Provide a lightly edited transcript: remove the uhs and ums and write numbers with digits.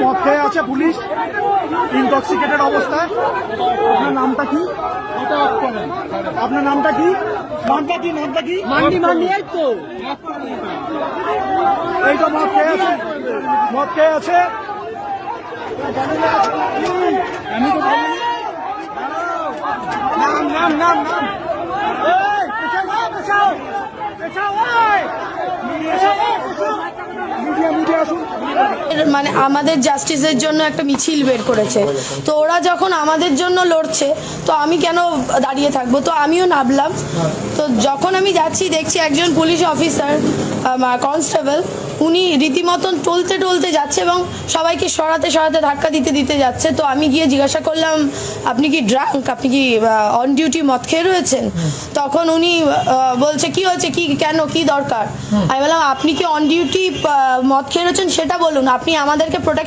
মদ খেয়ে আছে পুলিশ, ইনটক্সিকেটেড অবস্থায়। আপনার নামটা কি? আপনার নামটা কি? নামটা কি? নামটা কি? এই তো মদ খেয়ে আছে, মদ খেয়ে আছে। আমি তো নাম নাম নাম নাম মানে আমাদের জাস্টিসের জন্য একটা মিছিল বের করেছে, তো ওরা যখন আমাদের জন্য লড়ছে তো আমি কেন দাঁড়িয়ে থাকবো, তো আমিও নামলাম। তো যখন আমি যাচ্ছি দেখছি একজন পুলিশ অফিসার কনস্টেবল উনি রীতিমতন টলতে টলতে যাচ্ছে এবং সবাইকে সরাতে সরাতে ধাক্কা দিতে দিতে যাচ্ছে। তো আমি গিয়ে জিজ্ঞাসা করলাম আপনি কি ড্রাঙ্ক, আপনি কি অন ডিউটি মদ খেয়ে রয়েছেন? তখন উনি বলছে কি হয়েছে, কি কেন, কি দরকার? আমি বললাম আপনি কি অন ডিউটি মদ খেয়ে রয়েছেন সেটা বলুন, আপনি আমাদেরকে প্রোটেকশন